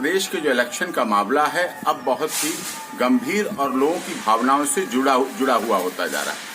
प्रदेश के जो इलेक्शन का मामला है अब बहुत ही गंभीर और लोगों की भावनाओं से जुड़ा हुआ होता जा रहा है,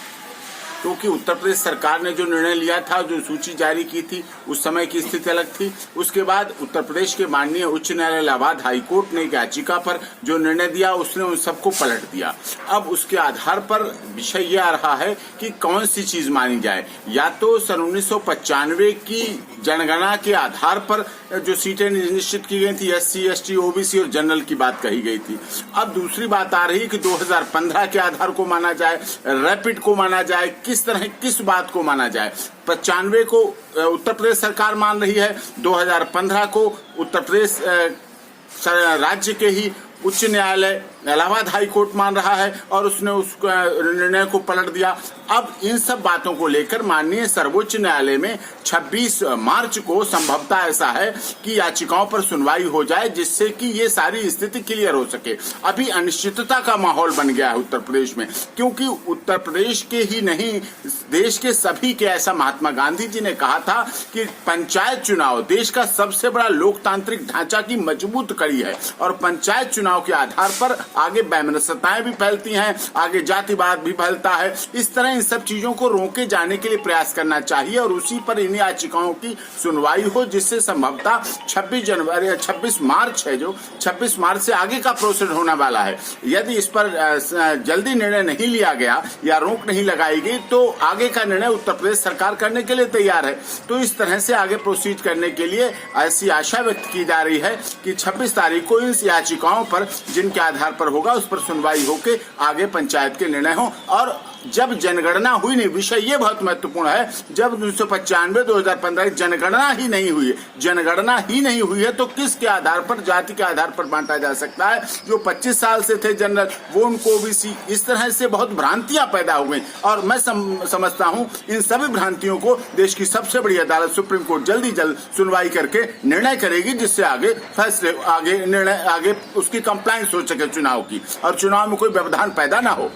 क्योंकि उत्तर प्रदेश सरकार ने जो निर्णय लिया था, जो सूची जारी की थी, उस समय की स्थिति अलग थी। उसके बाद उत्तर प्रदेश के माननीय उच्च न्यायालय इलाहाबाद हाईकोर्ट ने एक याचिका पर जो निर्णय दिया, उसने उन सबको पलट दिया। अब उसके आधार पर विषय ये आ रहा है कि कौन सी चीज मानी जाए। या तो सन 1995 की जनगणना के आधार पर जो सीटें निश्चित की गई थी, SC, ST, OBC और जनरल की बात कही गई थी। अब दूसरी बात आ रही कि 2015 के आधार को माना जाए, रैपिड को माना जाए, किस तरह किस बात को माना जाए। 95 को उत्तर प्रदेश सरकार मान रही है, 2015 को उत्तर प्रदेश राज्य के ही उच्च न्यायालय इलाहाबाद हाई कोर्ट मान रहा है और उसने उस निर्णय को पलट दिया। अब इन सब बातों को लेकर माननीय सर्वोच्च न्यायालय में 26 मार्च को संभवतः ऐसा है कि याचिकाओं पर सुनवाई हो जाए, जिससे कि ये सारी स्थिति क्लियर हो सके। अभी अनिश्चितता का माहौल बन गया है उत्तर प्रदेश में, क्योंकि उत्तर प्रदेश के ही नहीं देश के सभी के, ऐसा महात्मा गांधी जी ने कहा था कि पंचायत चुनाव देश का सबसे बड़ा लोकतांत्रिक ढांचा की मजबूत कड़ी है और पंचायत चुनाव के आधार पर आगे वैमनस्यताएं भी फैलती हैं, आगे जातिवाद भी फैलता है। इस तरह इन सब चीजों को रोके जाने के लिए प्रयास करना चाहिए और उसी पर इन याचिकाओं की सुनवाई हो, जिससे संभवतः 26 मार्च है, जो 26 मार्च से आगे का प्रोसेस होने वाला है। यदि इस पर जल्दी निर्णय नहीं लिया गया या रोक नहीं लगाई गई तो आगे का निर्णय उत्तर प्रदेश सरकार करने के लिए तैयार है। तो इस तरह से आगे प्रोसीड करने के लिए ऐसी आशा व्यक्त की जा रही है कि 26 तारीख को इन याचिकाओं पर, जिनके आधार पर होगा, उस पर सुनवाई होकर आगे पंचायत के निर्णय हो। और जब जनगणना हुई नहीं, विषय ये बहुत महत्वपूर्ण है, जब 1995-2015 जनगणना ही नहीं हुई है तो किसके आधार पर, जाति के आधार पर बांटा जा सकता है? जो 25 साल से थे जनरल, वो उनको OBC, इस तरह से बहुत भ्रांतियां पैदा हो गई। और मैं समझता हूं इन सभी भ्रांतियों को देश की सबसे बड़ी अदालत सुप्रीम कोर्ट जल्द सुनवाई करके निर्णय करेगी, जिससे आगे फैसले, आगे उसकी कंप्लायंस हो सके चुनाव की, और चुनाव में कोई व्यवधान पैदा ना हो।